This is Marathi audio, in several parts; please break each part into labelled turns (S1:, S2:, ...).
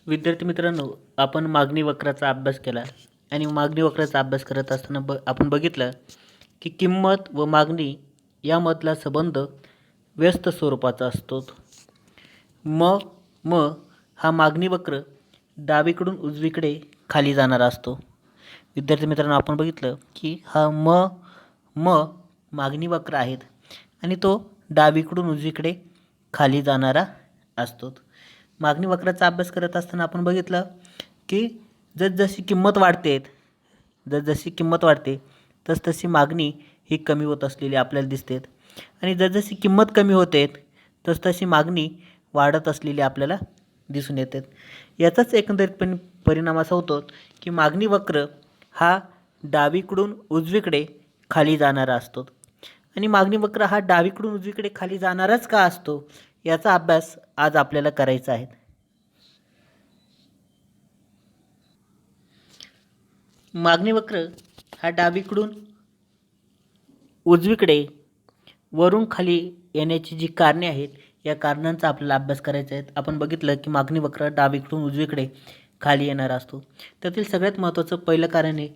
S1: विद्यार्थी मित्रांनो, आपण मागणी वक्राचा अभ्यास केला आणि मागणी वक्राचा अभ्यास करत असताना आपण बघितलं की किंमत व मागणी यामधला संबंध व्यस्त स्वरूपाचा असतो. म म हा मागणी वक्र डावीकडून उजवीकडे खाली जाणारा असतो. विद्यार्थी मित्रांनो, आपण बघितलं की हा म मागणी वक्र आहेत आणि तो डावीकडून उजवीकडे खाली जाणारा असतो. मागणी वक्राचा अभ्यास करत असताना आपण बघितलं की जसजशी किंमत वाढते तसतशी मागणी ही कमी होत असलेली आपल्याला दिसते आणि जसजशी किंमत कमी होते तसतशी मागणी वाढत असलेली आपल्याला दिसून येते. याचाच एकंदरीत परिणाम असा होतो की मागणी वक्र हा डावीकडून उजवीकडे खाली जाणारा असतो आणि मागणी वक्र हा डावीकडून उजवीकडे खाली जाणाराच का असतो याचा अभ्यास आज आपल्याला करायचा आहे. मागणी वक्र हा डावीकडून उजवीकडे वरून खाली येण्याची जी कारणे आहेत या कारणांचा आपल्याला अभ्यास करायचा आहे. आपण बघितलं की मागणी वक्र डावीकडून उजवीकडे खाली येणारा असतो. त्यातील सगळ्यात महत्त्वाचं पहिलं कारण आहे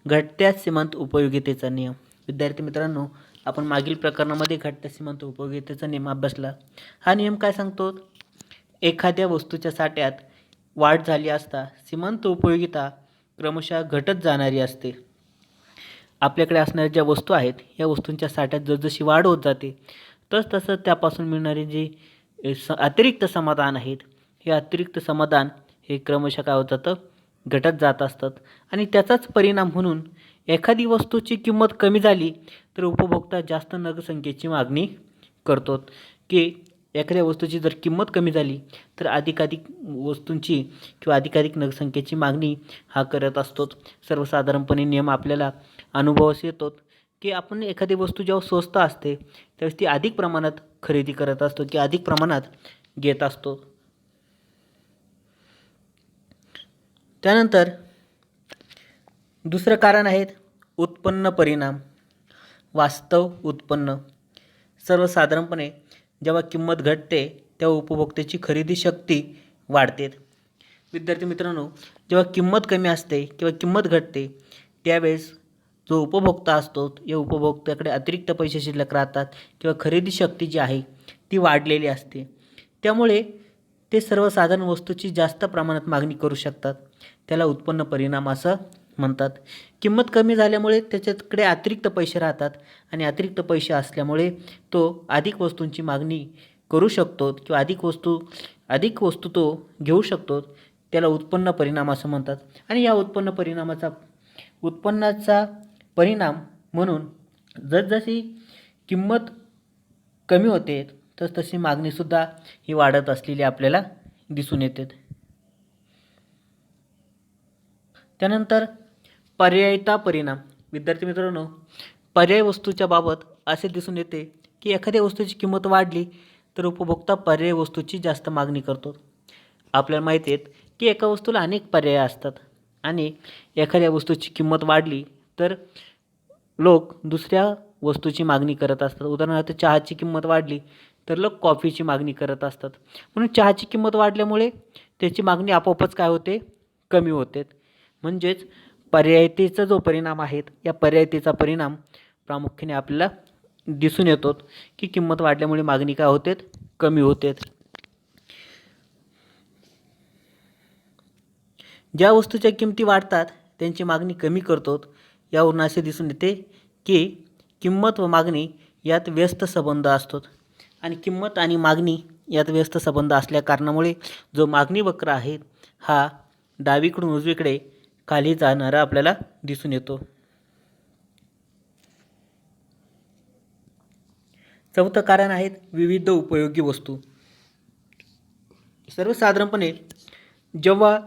S1: घटत्या सीमांत उपयोगितेचा नियम. विद्यार्थी मित्रांनो, आपण मागील प्रकरणामध्ये घटत्या सीमांत उपयोगितेचा नियम अभ्यासला. हा नियम काय सांगतो? एखाद्या वस्तूच्या साठ्यात वाढ झाली असता सीमांत उपयोगिता क्रमशः घटत जाणारी असते. आपल्याकडे असणाऱ्या ज्या वस्तू आहेत या वस्तूंच्या साठ्यात जसजशी वाढ होत जाते तसतसं त्यापासून मिळणारे जे अतिरिक्त समाधान आहेत हे अतिरिक्त समाधान हे क्रमशः काय होत जातं? घटत जात असतात आणि त्याचाच परिणाम म्हणून एखादी वस्तूची किंमत कमी झाली तर उपभोक्ता जास्त नगसंख्येची मागणी करतो की एखाद्या वस्तूची जर किंमत कमी झाली तर अधिकाधिक वस्तूंची किंवा अधिकाधिक नगसंख्येची मागणी हा करत असतो. सर्वसाधारणपणे नियम आपल्याला अनुभवास येतो की आपण एखादी वस्तू जेव्हा स्वस्त असते त्यावेळेस ती अधिक प्रमाणात खरेदी करत असतो की अधिक प्रमाणात घेत असतो. त्यानंतर दुसरं कारण आहेत उत्पन्न परिणाम. वास्तव उत्पन्न. सर्वसाधारणपणे जेव्हा किंमत घटते तेव्हा उपभोक्त्याची खरेदी शक्ती वाढते. विद्यार्थी मित्रांनो, जेव्हा किंमत कमी असते किंवा किंमत घटते त्यावेळेस जो उपभोक्ता असतो या उपभोक्त्याकडे अतिरिक्त पैसे शिल्लक राहतात किंवा खरेदी शक्ती जी आहे ती वाढलेली असते. त्यामुळे ते सर्वसाधारण वस्तूची जास्त प्रमाणात मागणी करू शकतात. त्याला उत्पन्न परिणाम असं म्हणतात. किंमत कमी झाल्यामुळे त्याच्याकडे अतिरिक्त पैसे राहतात आणि अतिरिक्त पैसे असल्यामुळे तो अधिक वस्तूंची मागणी करू शकतो किंवा अधिक वस्तू तो घेऊ शकतो. त्याला उत्पन्न परिणाम असं म्हणतात. आणि या उत्पन्नाचा परिणाम म्हणून जसजशी किंमत कमी होते तसतशी मागणीसुद्धा ही वाढत असलेली आपल्याला दिसून येते. त्यानंतर पर्यायता परिणाम. विद्यार्थी मित्रांनो, पर्याय वस्तूच्या बाबत असे दिसून येते की एखाद्या वस्तूची किंमत वाढली तर उपभोक्ता पर्याय वस्तूची जास्त मागणी करतो. आपल्याला माहिती आहे की एका वस्तूला अनेक पर्याय असतात आणि एखाद्या वस्तूची किंमत वाढली तर लोक दुसऱ्या वस्तूची मागणी करत असतात. उदाहरणार्थ चहाची किंमत वाढली तर लोक कॉफीची मागणी करत असतात. म्हणून चहाची किंमत वाढल्यामुळे त्याची मागणी आपोआपच काय होते? कमी होते. म्हणजेच पर्यायतेचा जो परिणाम आहे या पर्यायतेचा परिणाम प्रामुख्याने आपल्याला दिसून येतो की किंमत वाढल्यामुळे मागणी काय होते? कमी होते. ज्या वस्तूच्या किमती वाढतात त्यांची मागणी कमी करतो. यावरून असे दिसून येते की किंमत व मागणी यात व्यस्त संबंध असतो आणि किंमत आणि मागणी यात व्यस्त संबंध असल्या कारणामुळे जो मागणी वक्र आहे हा डावीकडून उजवीकडे खाली जाणारा आपल्याला दिसून येतो. चौथं कारण आहेत विविध उपयोगी वस्तू. सर्वसाधारणपणे जेव्हा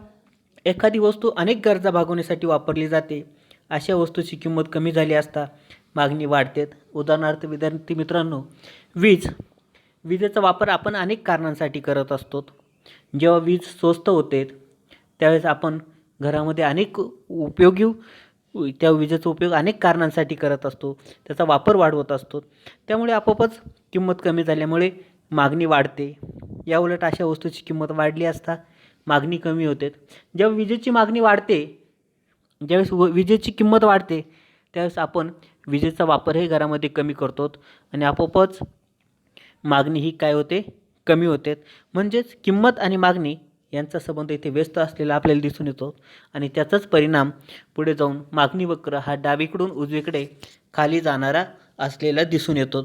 S1: एखादी वस्तू अनेक गरजा भागवण्यासाठी वापरली जाते अशा वस्तूची किंमत कमी झाली असता मागणी वाढते. उदाहरणार्थ विद्यार्थी मित्रांनो, विजेचा वापर आपण अनेक कारणांसाठी करत असतो. जेव्हा वीज स्वस्त होते त्यावेळेस आपण घरामध्ये त्या विजेचा उपयोग अनेक कारणांसाठी करत असतो. त्याचा वापर वाढवत असतो. त्यामुळे आपोआपच किंमत कमी झाल्यामुळे मागणी वाढते. याउलट अशा वस्तूची किंमत वाढली असता मागणी कमी होते. जेव्हा विजेची मागणी वाढते, ज्यावेळेस विजेची किंमत वाढते, त्यावेळेस आपण विजेचा वापरही घरामध्ये कमी करतो आणि आपोआपच मागणी ही काय होते, कमी होते. म्हणजेच किंमत आणि मागणी यांचा संबंध इथे व्यस्त असलेला आपल्याला दिसून येतो आणि त्याचाच परिणाम पुढे जाऊन मागणी वक्र हा डावीकडून उजवीकडे खाली जाणारा असलेला दिसून येतो.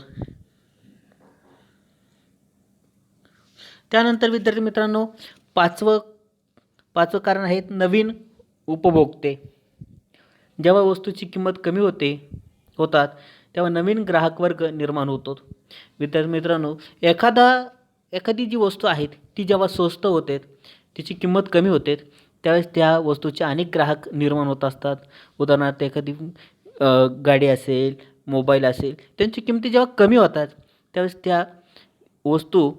S1: त्यानंतर विद्यार्थी मित्रांनो, पाचवं कारण आहे नवीन उपभोक्ते. जेव्हा वस्तूची किंमत कमी होतात तेव्हा नवीन ग्राहक वर्ग निर्माण होतो. विद्यार्थी मित्रांनो, एखादी जी वस्तू आहेत ती जेव्हा स्वस्त होते, तिची किंमत कमी होते, त्यावेळेस त्या वस्तूचे अनेक ग्राहक निर्माण होत असतात. उदाहरणार्थ एखादी गाडी असेल, मोबाईल असेल, त्यांची किमती जेव्हा कमी होतात त्यावेळेस त्या वस्तू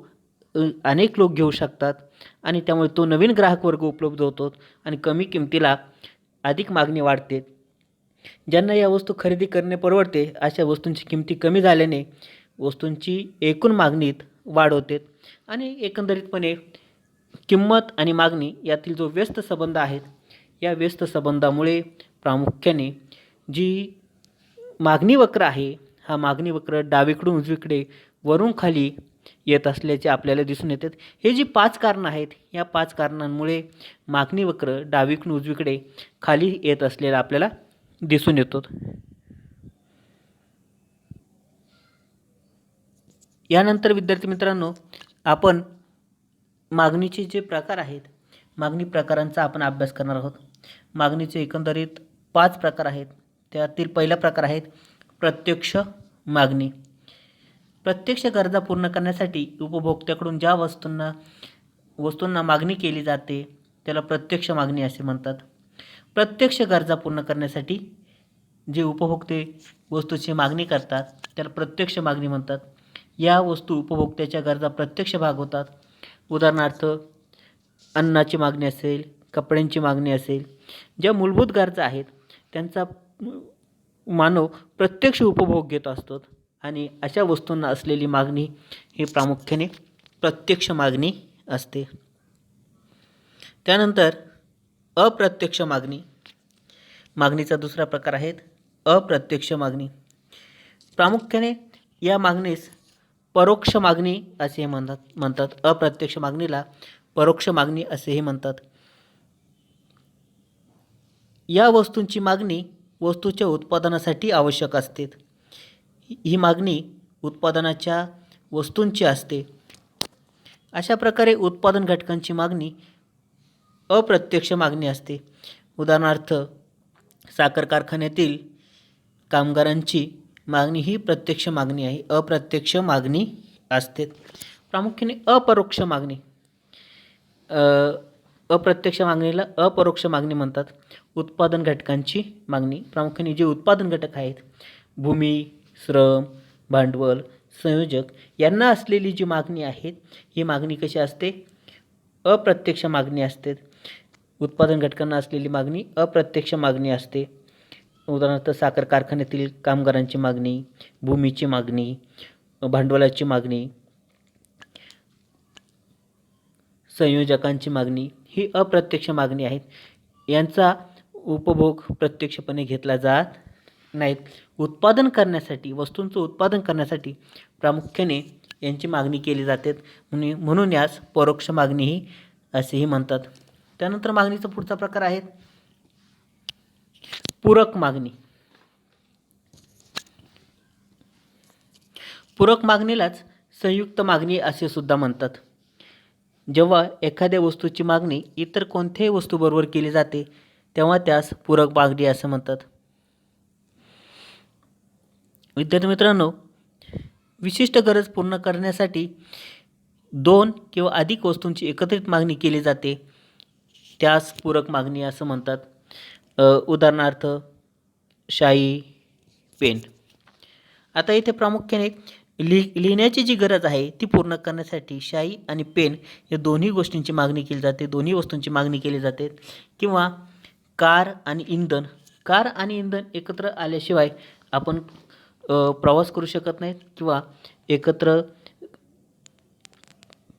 S1: अनेक लोक घेऊ शकतात आणि त्यामुळे तो नवीन ग्राहक वर्ग उपलब्ध होतो आणि कमी किमतीला अधिक मागणी वाढते. ज्यांना या वस्तू खरेदी करणे परवडते, अशा वस्तूंची किमती कमी झाल्याने वस्तूंची एकूण मागणीत वाढ होते आणि एकंदरीतपणे किंमत आणि मागणी यातील जो व्यस्त संबंध आहे, या व्यस्त संबंधामुळे प्रामुख्याने जी मागणी वक्र आहे, हा मागणी वक्र डावीकडून उजवीकडे वरून खाली येत असल्याचे आपल्याला दिसून येतात. हे जी 5 कारणं आहेत, या 5 कारणांमुळे मागणी वक्र डावीकडून उजवीकडे खाली येत असलेला आपल्याला दिसून येतो. यानंतर विद्यार्थी मित्रांनो, आपण मागणीचे जे प्रकार आहेत, मागणी प्रकारांचा आपण अभ्यास करणार आहोत. मागणीचे एकंदरीत 5 प्रकार आहेत. त्यातील पहिला प्रकार आहे प्रत्यक्ष मागणी. प्रत्यक्ष गरजा पूर्ण करण्यासाठी उपभोक्त्याकडून ज्या वस्तूंना मागणी केली जाते त्याला प्रत्यक्ष मागणी असे म्हणतात. प्रत्यक्ष गरजा पूर्ण करण्यासाठी जे उपभोक्ते वस्तूची मागणी करतात त्याला प्रत्यक्ष मागणी म्हणतात. या वस्तू उपभोक्त्याच्या गरजा प्रत्यक्ष भागवतात. उदाहरणार्थ अन्नाची मागणी असेल, कपड्यांची मागणी असेल, ज्या मूलभूत गरजा आहेत त्यांचा मानव प्रत्यक्ष उपभोग घेत असतो आणि अशा वस्तूंना असलेली मागणी ही प्रामुख्याने प्रत्यक्ष मागणी असते. त्यानंतर अप्रत्यक्ष मागणी. मागणीचा दुसरा प्रकार आहे अप्रत्यक्ष मागणी. प्रामुख्याने या मागणीस परोक्ष मागणी असे म्हणतात. अप्रत्यक्ष मागणीला परोक्ष मागणी असेही म्हणतात. या वस्तूंची मागणी वस्तूच्या उत्पादनासाठी आवश्यक असते. ही मागणी उत्पादनाच्या वस्तूंची असते. अशा प्रकारे उत्पादन घटकांची मागणी अप्रत्यक्ष मागणी असते. उदाहरणार्थ साखर कारखान्यातील कामगारांची मागणी ही प्रत्यक्ष मागणी आहे, अप्रत्यक्ष मागणी असते. प्रामुख्याने अपरोक्ष मागणी. अप्रत्यक्ष मागणीला अपरोक्ष मागणी म्हणतात. उत्पादन घटकांची मागणी. प्रामुख्याने जे उत्पादन घटक आहेत, भूमी, श्रम, भांडवल, संयोजक यांना असलेली जी मागणी आहे, ही मागणी कशी असते? अप्रत्यक्ष मागणी असते. उत्पादन घटकांना असलेली मागणी अप्रत्यक्ष मागणी असते. उदाहरणार्थ साखर कारखान्यातील कामगारांची मागणी, भूमीची मागणी, भांडवलाची मागणी, संयोजकांची मागणी ही अप्रत्यक्ष मागणी आहेत. यांचा उपभोग प्रत्यक्षपणे घेतला जात नाहीत. उत्पादन करण्यासाठी, वस्तूंचं उत्पादन करण्यासाठी प्रामुख्याने यांची मागणी केली जाते. म्हणून यास परोक्ष मागणी ही असेही म्हणतात. त्यानंतर मागणीचा पुढचा प्रकार आहे पूरक मागणी. पूरक मागणीलाच संयुक्त मागणी असे सुद्धा म्हणतात. जेव्हा एखाद्या वस्तूची मागणी इतर कोणत्याही वस्तूबरोबर केली जाते तेव्हा त्यास पूरक मागणी असं म्हणतात. विद्यार्थी मित्रांनो, विशिष्ट गरज पूर्ण करण्यासाठी 2 किंवा अधिक वस्तूंची एकत्रित मागणी केली जाते त्यास पूरक मागणी असं म्हणतात. उदाहरणार्थ शाई, पेन. आता इथे प्रामुख्याने लिहिण्याची जी गरज आहे ती पूर्ण करण्यासाठी शाई आणि पेन या दोन्ही गोष्टींची मागणी केली जाते, दोन्ही वस्तूंची मागणी केली जाते. किंवा कार आणि इंधन एकत्र आल्याशिवाय आपण प्रवास करू शकत नाहीत, किंवा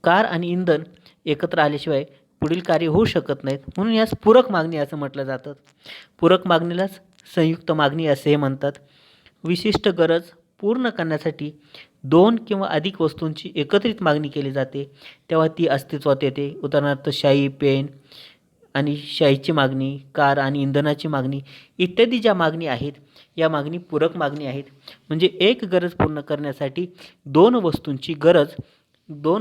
S1: कार आणि इंधन एकत्र आल्याशिवाय पुढील कार्य होऊ शकत नाहीत, म्हणून यास पूरक मागणी असं म्हटलं जातं. पूरक मागणीलाच संयुक्त मागणी असेही म्हणतात. विशिष्ट गरज पूर्ण करण्यासाठी दोन किंवा अधिक वस्तूंची एकत्रित मागणी केली जाते, तेव्हा ती अस्तित्वात येते. उदाहरणार्थ शाई, पेन आणि शाईची मागणी, कार आणि इंधनाची मागणी इत्यादी ज्या मागणी आहेत, या मागणी पूरक मागणी आहेत. म्हणजे एक गरज पूर्ण करण्यासाठी दोन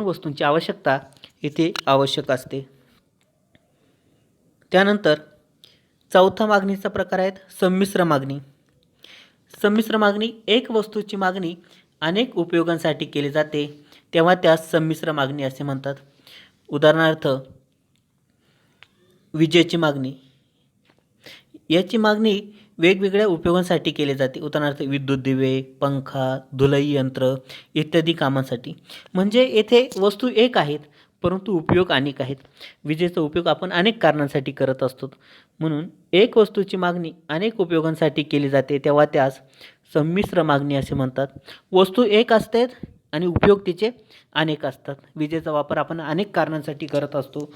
S1: वस्तूंची आवश्यकता इथे आवश्यक असते. त्यानंतर चौथा मागणीचा प्रकार आहे संमिश्र मागणी. संमिश्र मागणी एक वस्तूची मागणी अनेक उपयोगांसाठी केली जाते, तेव्हा त्यास संमिश्र मागणी असे म्हणतात. उदाहरणार्थ विजेची मागणी, याची मागणी वेगवेगळ्या उपयोगांसाठी केली जाते. उदाहरणार्थ विद्युत दिवे, पंखा, धुलाई यंत्र इत्यादी कामांसाठी. म्हणजे येथे वस्तू एक आहेत, परंतु उपयोग अनेक आहेत. विजेचा उपयोग आपण अनेक कारणांसाठी करत असतो, म्हणून एक वस्तूची मागणी अनेक उपयोगांसाठी केली जाते, तेव्हा त्यास संमिश्र मागणी असे म्हणतात. वस्तू एक असते आणि उपयोग तिचे अनेक असतात. विजेचा वापर आपण अनेक कारणांसाठी करत असतो,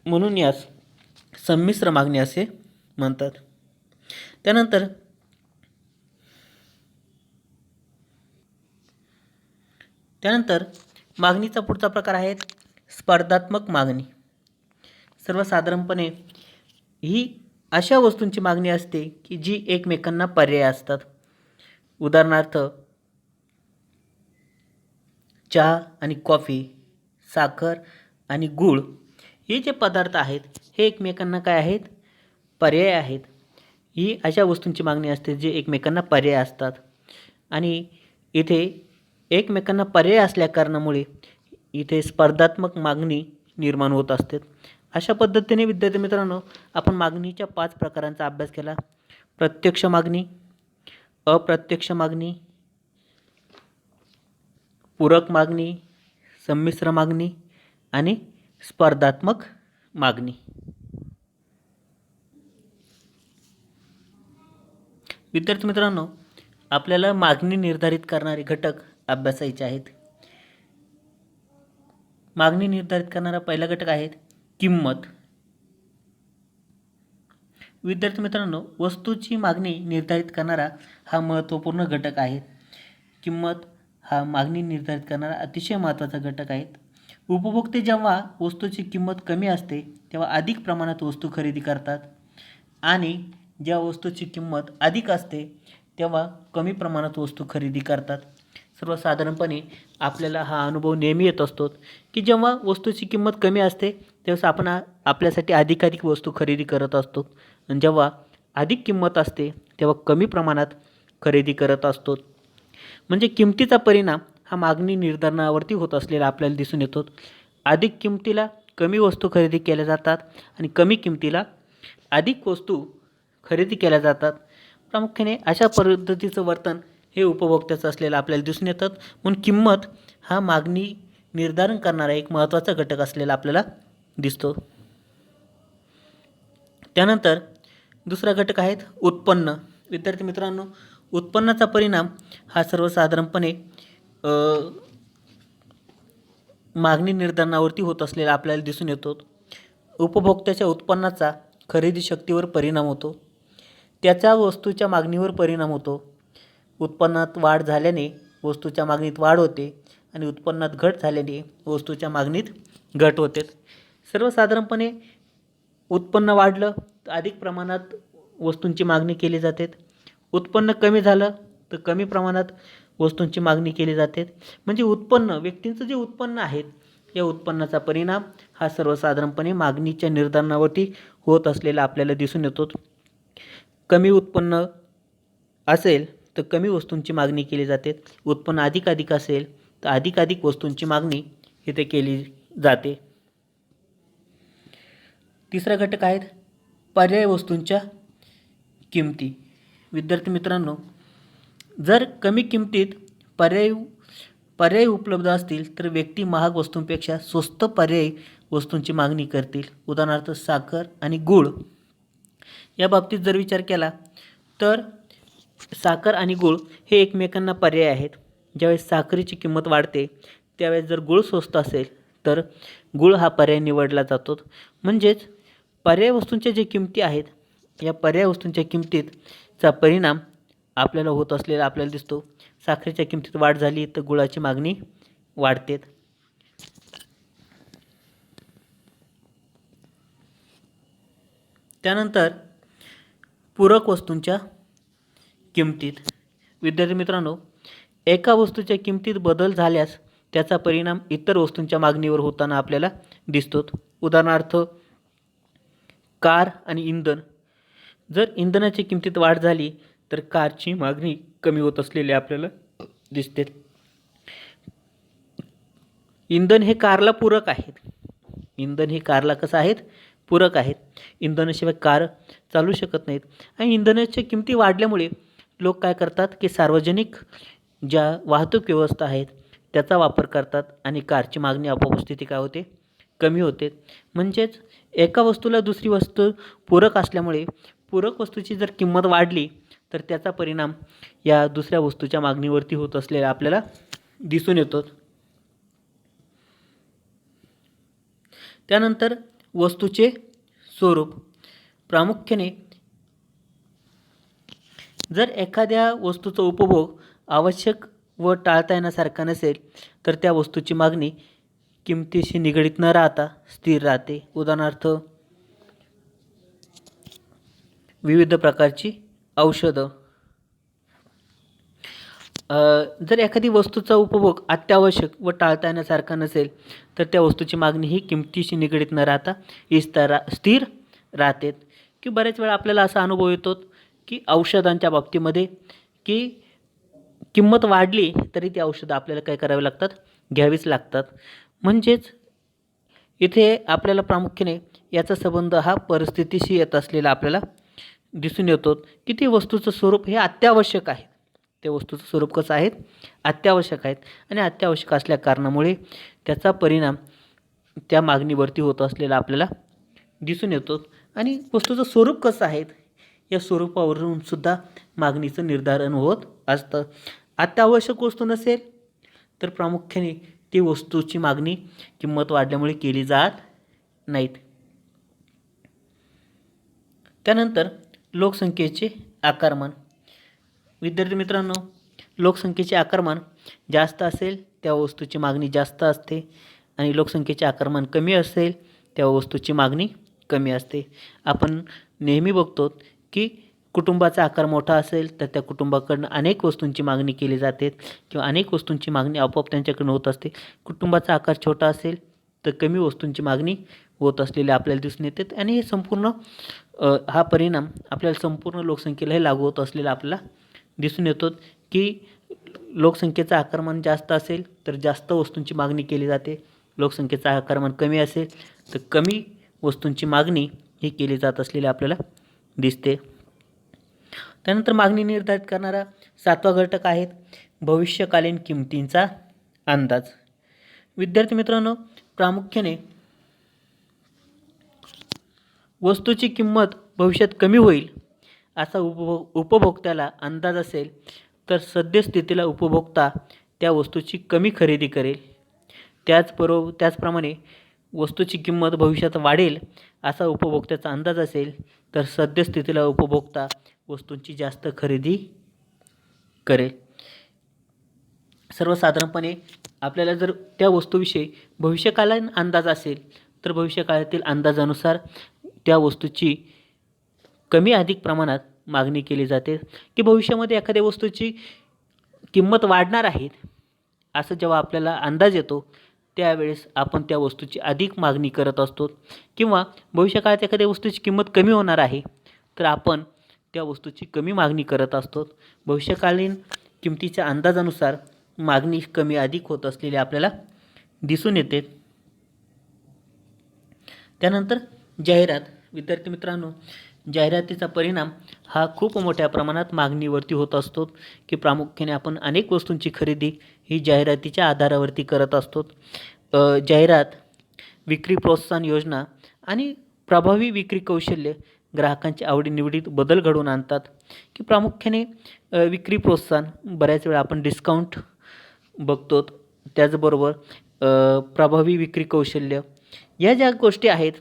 S1: म्हणून यास संमिश्र मागणी असे म्हणतात. त्यानंतर मागणीचा पुढचा प्रकार आहे स्पर्धात्मक मागणी. सर्वसाधारणपणे ही अशा वस्तूंची मागणी असते की जी एकमेकांना पर्याय असतात. उदाहरणार्थ चहा आणि कॉफी, साखर आणि गूळ हे जे पदार्थ आहेत, हे एकमेकांना काय आहेत? पर्याय आहेत. ही अशा वस्तूंची मागणी असते जे एकमेकांना पर्याय असतात, आणि इथे एकमेकांना पर्याय असल्या कारणामुळे इथे स्पर्धात्मक मागणी निर्माण होत असते. अशा पद्धतीने विद्यार्थी मित्रांनो, आपण मागणीच्या 5 प्रकारांचा अभ्यास केला. प्रत्यक्ष मागणी, अप्रत्यक्ष मागणी, पूरक मागणी, संमिश्र मागणी आणि स्पर्धात्मक मागणी. विद्यार्थी मित्रांनो, आपल्याला मागणी निर्धारित करणारे घटक अभ्यासायचे आहेत. मागणी निर्धारित करणारा पहिला घटक आहे किंमत. विद्यार्थी मित्रांनो, वस्तूची मागणी निर्धारित करणारा हा महत्त्वपूर्ण घटक आहे. किंमत हा मागणी निर्धारित करणारा अतिशय महत्त्वाचा घटक आहे. उपभोक्ते जेव्हा वस्तूची किंमत कमी असते तेव्हा अधिक प्रमाणात वस्तू खरेदी करतात, आणि ज्या वस्तूची किंमत अधिक असते तेव्हा कमी प्रमाणात वस्तू खरेदी करतात. सर्वसाधारणपणे आपल्याला हा अनुभव नेहमी येत असतो की जेव्हा वस्तूची किंमत कमी असते तेव्हा आपण आपल्यासाठी अधिकाधिक वस्तू खरेदी करत असतो, आणि जेव्हा अधिक किंमत असते तेव्हा कमी प्रमाणात खरेदी करत असतो. म्हणजे किमतीचा परिणाम हा मागणी निर्धारणावरती होत असलेला आपल्याला दिसून येतो. अधिक किमतीला कमी वस्तू खरेदी केल्या जातात आणि कमी किमतीला अधिक वस्तू खरेदी केल्या जातात. प्रामुख्याने अशा पद्धतीचं वर्तन हे उपभोक्त्याचं असलेलं आपल्याला दिसून येतं, म्हणून किंमत हा मागणी निर्धारण करणारा एक महत्त्वाचा घटक असलेला आपल्याला दिसतो. त्यानंतर दुसरा घटक आहे उत्पन्न. विद्यार्थी मित्रांनो, उत्पन्नाचा परिणाम हा सर्वसाधारणपणे मागणी निर्धारणावरती होत असलेला आपल्याला दिसून येतो. उपभोक्त्याच्या उत्पन्नाचा खरेदी शक्तीवर परिणाम होतो, त्याच्या वस्तूच्या मागणीवर परिणाम होतो. उत्पन्नात वाढ झाल्याने वस्तूच्या मागणीत वाढ होते, आणि उत्पन्नात घट झाल्याने वस्तूच्या मागणीत घट होते. सर्वसाधारणपणे उत्पन्न वाढलं तर अधिक प्रमाणात वस्तूंची मागणी केली जाते. उत्पन्न कमी झालं तर कमी प्रमाणात वस्तूंची मागणी केली जाते. म्हणजे व्यक्तींचं जे उत्पन्न आहे, या उत्पन्नाचा परिणाम हा सर्वसाधारणपणे मागणीच्या निर्धारणावरती होत असलेला आपल्याला दिसून येतो. कमी उत्पन्न असेल तर कमी वस्तूंची मागणी केली जाते. उत्पन्न अधिक असेल तर अधिक वस्तूंची मागणी इथे केली जाते. तिसरा घटक आहे पर्याय वस्तूंच्या किमती. विद्यार्थी मित्रांनो, जर कमी किमतीत पर्याय उपलब्ध असतील तर व्यक्ती महाग वस्तूंपेक्षा स्वस्त पर्यायी वस्तूंची मागणी करतील. उदाहरणार्थ साखर आणि गूळ या बाबतीत जर विचार केला तर साखर आणि गूळ हे एकमेकांना पर्याय आहेत. ज्यावेळेस साखरेची किंमत वाढते त्यावेळेस जर गूळ स्वस्त असेल तर गुळ हा पर्याय निवडला जातो. म्हणजेच पर्याय वस्तूंच्या जे किमती आहेत, या पर्याय वस्तूंच्या किमतीचा परिणाम आपल्याला होत असलेला आपल्याला दिसतो. साखरेच्या किमतीत वाढ झाली तर गुळाची मागणी वाढते. त्यानंतर पूरक वस्तूंच्या किमतीत. विद्यार्थी मित्रांनो, एका वस्तूच्या किमतीत बदल झाल्यास त्याचा परिणाम इतर वस्तूंच्या मागणीवर होताना आपल्याला दिसतो. उदाहरणार्थ कार आणि इंधन. जर इंधनाची किमतीत वाढ झाली तर कारची मागणी कमी होत असलेली आपल्याला दिसते. इंधन हे कारला पूरक आहेत. इंधन हे कारला कसं आहेत? पूरक आहेत. इंधनाशिवाय कार चालू शकत नाहीत. आणि इंधनाच्या किमती वाढल्यामुळे लोक काय करतात की सार्वजनिक ज्या वाहतूक व्यवस्था आहेत त्याचा वापर करतात आणि कारची मागणी आपोआप स्थिती काय होते? कमी होते. म्हणजेच एका वस्तूला दुसरी वस्तू पूरक असल्यामुळे पूरक वस्तूची जर किंमत वाढली तर त्याचा परिणाम या दुसऱ्या वस्तूच्या मागणीवरती होत असलेला आपल्याला दिसून येतो. त्यानंतर वस्तूचे स्वरूप. प्रामुख्याने जर एखाद्या वस्तूचा उपभोग आवश्यक व टाळता येण्यासारखा नसेल तर त्या वस्तूची मागणी किमतीशी निगडीत न राहता स्थिर राहते. उदाहरणार्थ विविध प्रकारची औषधं. जर एखादी वस्तूचा उपभोग अत्यावश्यक व टाळता येण्यासारखा नसेल तर त्या वस्तूची मागणी ही किमतीशी निगडीत न राहता स्थिर राहते. की बऱ्याच वेळा आपल्याला असा अनुभव येतो की औषधांच्या बाबतीमध्ये की किंमत वाढली तरी ती औषधं आपल्याला काय करावी लागतात? घ्यावीच लागतात. म्हणजेच इथे आपल्याला प्रामुख्याने याचा संबंध हा परिस्थितीशी येत असलेला आपल्याला दिसून येतो की ती वस्तूचं स्वरूप हे अत्यावश्यक आहे. त्या वस्तूचं स्वरूप कसं आहे? अत्यावश्यक आहेत. आणि अत्यावश्यक असल्या कारणामुळे त्याचा परिणाम त्या मागणीवरती होत असलेला आपल्याला दिसून येतो. आणि वस्तूचं स्वरूप कसं आहे या स्वरूपावरून सुद्धा मागणीचं निर्धारण होत असतं. अत्यावश्यक वस्तू नसेल तर प्रामुख्याने ती वस्तूची मागणी किंमत वाढल्यामुळे केली जात नाहीत. त्यानंतर लोकसंख्येचे आकारमान. विद्यार्थी मित्रांनो, लोकसंख्येचे आकारमान जास्त असेल त्या वस्तूची मागणी जास्त असते आणि लोकसंख्येचे आकारमान कमी असेल त्या वस्तूची मागणी कमी असते. आपण नेहमी बघतो की कुटुंबाचा आकार मोठा असेल तर त्या कुटुंबाकडून अनेक वस्तूंची मागणी केली जाते किंवा अनेक वस्तूंची मागणी आपोआप त्यांच्याकडून होत असते. कुटुंबाचा आकार छोटा असेल तर कमी वस्तूंची मागणी होत असलेली आपल्याला दिसून येते. आणि हे संपूर्ण हा परिणाम आपल्याला संपूर्ण लोकसंख्येलाही लागू होत असलेला आपल्याला दिसून येतो की लोकसंख्येचं आकारमान जास्त असेल तर जास्त वस्तूंची मागणी केली जाते. लोकसंख्येचं आकारमान कमी असेल तर कमी वस्तूंची मागणी ही केली जात असलेली आपल्याला दिसते. त्यानंतर मागणी निर्धारित करणारा 7वा घटक आहे भविष्यकालीन किमतींचा अंदाज. विद्यार्थी मित्रांनो, प्रामुख्याने वस्तूची किंमत भविष्यात कमी होईल असा उपभोक्त्याला अंदाज असेल तर सद्यस्थितीला उपभोक्ता त्या वस्तूची कमी खरेदी करेल. त्याचप्रमाणे वस्तूची किंमत भविष्यात वाढेल असा उपभोक्त्याचा अंदाज असेल तर सद्यस्थितीला उपभोक्ता वस्तूंची जास्त खरेदी करेल. सर्वसाधारणपणे आपल्याला जर त्या वस्तूविषयी भविष्यकालीन अंदाज असेल तर भविष्यकाळातील अंदाजानुसार त्या वस्तूची कमी अधिक प्रमाणात मागणी केली जाते. की भविष्यामध्ये एखाद्या वस्तूची किंमत वाढणार आहे असं जेव्हा आपल्याला अंदाज येतो त्यावेळेस आपण त्या वस्तूची अधिक मागणी करत असतो. किंवा भविष्यकाळात एखाद्या वस्तूची किंमत कमी होणार आहे तर आपण त्या वस्तूची कमी मागणी करत असतो. भविष्यकालीन किमतीच्या अंदाजानुसार मागणी कमी अधिक होत असलेली आपल्याला दिसून येते. त्यानंतर जाहिरात. विद्यार्थी मित्रांनो, जाहिरातीचा परिणाम हा खूप मोठ्या प्रमाणात मागणीवरती होत असतो. की प्रामुख्याने आपण अनेक वस्तूंची खरेदी ही जाहिरातीच्या आधारावरती करत असतो. जाहिरात, विक्री प्रोत्साहन योजना आणि प्रभावी विक्री कौशल्य ग्राहकांच्या आवडीनिवडीत बदल घडवून आणतात. की प्रामुख्याने विक्री प्रोत्साहन, बऱ्याच वेळा आपण डिस्काउंट बघतो. त्याचबरोबर प्रभावी विक्री कौशल्य, या ज्या गोष्टी आहेत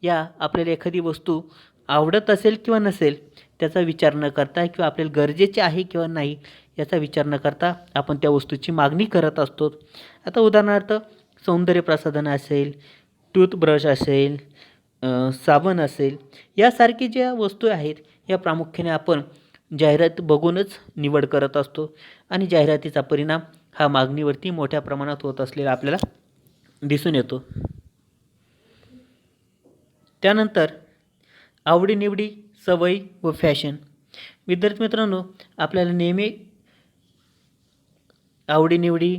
S1: या आपल्याला एखादी वस्तू आवडत असेल किंवा नसेल त्याचा विचार न करता किंवा आपल्याला गरजेचे आहे किंवा नाही याचा विचार न करता आपण त्या वस्तूची मागणी करत असतो. आता उदाहरणार्थ सौंदर्य प्रसाधन असेल, टूथब्रश असेल, साबण असेल, यासारखी ज्या वस्तू आहेत या प्रामुख्याने आपण जाहिरात बघूनच निवड करत असतो आणि जाहिरातीचा परिणाम हा मागणीवरती मोठ्या प्रमाणात होत असलेला आपल्याला दिसून येतो. त्यानंतर आवडीनिवडी, सवयी व फॅशन. विद्यार्थी मित्रांनो, आपल्याला नेहमी आवडीनिवडी,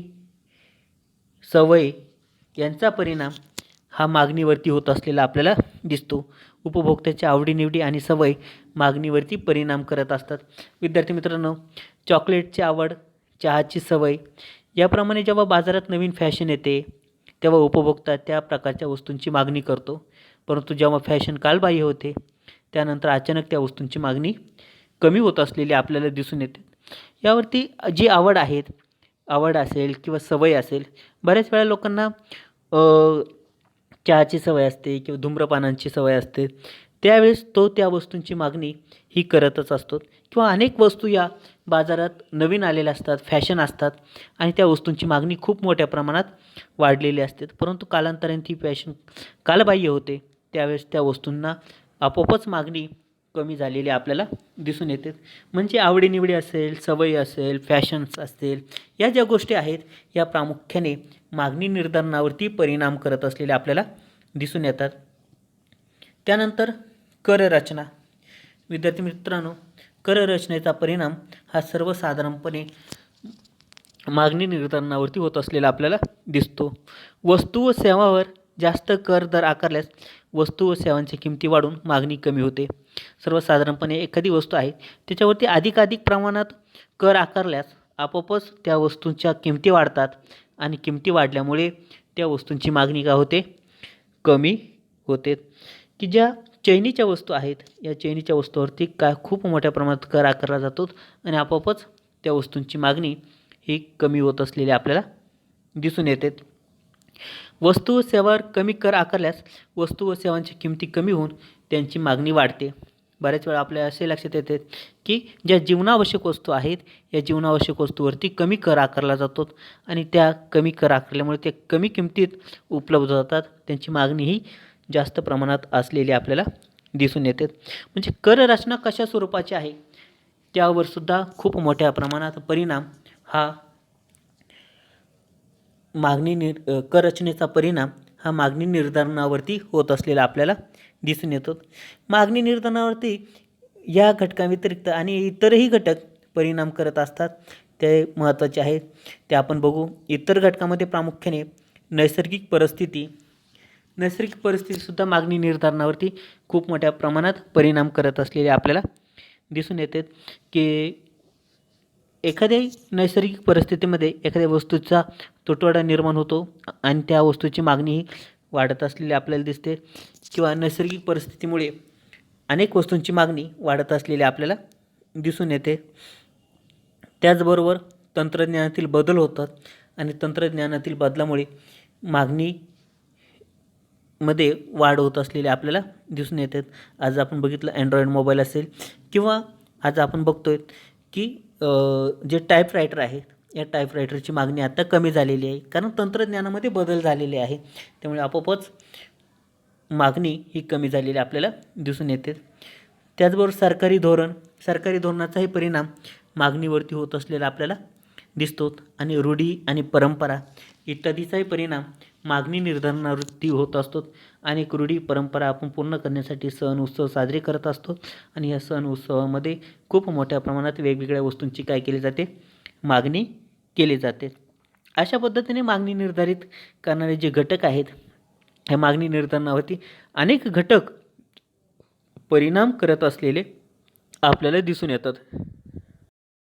S1: सवय यांचा परिणाम हा मागणीवरती होत असलेला आपल्याला दिसतो. उपभोक्त्याच्या आवडीनिवडी आणि सवय मागणीवरती परिणाम करत असतात. विद्यार्थी मित्रांनो, चॉकलेटची आवड, चहाची सवय याप्रमाणे जेव्हा बाजारात नवीन फॅशन येते तेव्हा उपभोक्ता त्या प्रकारच्या वस्तूंची मागणी करतो. परंतु जेव्हा फॅशन कालबाह्य होते त्यानंतर अचानक त्या वस्तूंची मागणी कमी होत असलेली आपल्याला दिसून येते. यावरती जी आवड असेल किंवा सवय असेल, बऱ्याच वेळा लोकांना चहाची सवय असते किंवा धूम्रपानांची सवय असते, त्यावेळेस तो त्या वस्तूंची मागणी ही करतच असतो. किंवा अनेक वस्तू या बाजारात नवीन आलेल्या असतात, फॅशन असतात आणि त्या वस्तूंची मागणी खूप मोठ्या प्रमाणात वाढलेली असते. परंतु कालांतराने ती फॅशन कालबाह्य होते, त्यावेळेस त्या वस्तूंना आपोआपच मागणी कमी झालेली आपल्याला दिसून येते. म्हणजे आवडीनिवडी असेल, सवयी असेल, फॅशन्स असतील, या ज्या गोष्टी आहेत या प्रामुख्याने मागणी निर्धारणावरती परिणाम करत असलेल्या आपल्याला दिसून येतात. त्यानंतर कररचना. विद्यार्थी मित्रांनो, कररचनेचा परिणाम हा सर्वसाधारणपणे मागणी निर्धारणावरती होत असलेला आपल्याला दिसतो. वस्तू व सेवावर जास्त कर दर आकारल्यास वस्तू व सेवांची किमती वाढून मागणी कमी होते. सर्वसाधारणपणे एखादी वस्तू आहे त्याच्यावरती अधिकाधिक प्रमाणात कर आकारल्यास आपोआपच त्या वस्तूंच्या किमती वाढतात आणि किमती वाढल्यामुळे त्या वस्तूंची मागणी काय होते, कमी होते. की ज्या चैनीच्या वस्तू आहेत या चैनीच्या वस्तूवरती खूप मोठ्या प्रमाणात कर आकारला जातो आणि आपोआपच त्या वस्तूंची मागणी ही कमी होत असलेली आपल्याला दिसून येते. वस्तू व सेवावर कमी कर आकारल्यास वस्तू व सेवांची किमती कमी होऊन त्यांची मागणी वाढते. बऱ्याच वेळा आपल्या असे लक्षात येते की ज्या जीवनावश्यक वस्तू आहेत या जीवनावश्यक वस्तूवरती कमी कर आकारला जातो आणि त्या कमी कर आकारल्यामुळे त्या कमी किमतीत उपलब्ध होतात, त्यांची मागणीही जास्त प्रमाणात असलेली आपल्याला दिसून येते. म्हणजे कर रचना कशा स्वरूपाची आहे त्यावर सुद्धा खूप मोठ्या प्रमाणात परिणाम हा कर रचनेचा परिणाम हा मागणी निर्धारणावरती होत असलेला आपल्याला दिसून येतो. मागणी निर्धारणावरती या घटकांव्यतिरिक्त आणि इतरही घटक परिणाम करत असतात, ते महत्त्वाचे आहेत. ते आपण बघू. इतर घटकामध्ये प्रामुख्याने नैसर्गिक परिस्थितीसुद्धा मागणी निर्धारणावरती खूप मोठ्या प्रमाणात परिणाम करत असलेले आपल्याला दिसून येते. की एखाद्या नैसर्गिक परिस्थितीमध्ये एखाद्या वस्तूचा तुटवडा निर्माण होतो आणि त्या वस्तूची मागणीही वाढत असलेली आपल्याला दिसते. किंवा नैसर्गिक परिस्थितीमुळे अनेक वस्तूंची मागणी वाढत असलेली आपल्याला दिसून येते. त्याचबरोबर तंत्रज्ञानातील बदल होतात आणि तंत्रज्ञानातील बदलामुळे मागणीमध्ये वाढ होत असलेली आपल्याला दिसून येतात. आज आपण बघितलं अँड्रॉईड मोबाईल असेल किंवा आज आपण बघतोय की जे टाईपरायटर आहेत या टाईपरायटरची मागणी आता कमी झालेली आहे, कारण तंत्रज्ञानामध्ये बदल झालेले आहे. त्यामुळे आपोआपच मागणी ही कमी झालेली आपल्याला दिसून येते. त्याचबरोबर सरकारी धोरणाचाही परिणाम मागणीवरती होत असलेला आपल्याला दिसतो आणि रूढी आणि परंपरा इत्यादीचाही परिणाम मागणी निर्धारणावरती होत असतो. अनेक रूढी परंपरा आपण पूर्ण करण्यासाठी सण उत्सव साजरे करत असतो आणि या सण उत्सवामध्ये खूप मोठ्या प्रमाणात वेगवेगळ्या वस्तूंची काय केली जाते, मागणी केली जाते. अशा पद्धतीने मागणी निर्धारित करणारे जे घटक आहेत ह्या मागणी निर्धारणावरती अनेक घटक परिणाम करत असलेले आपल्याला दिसून येतात.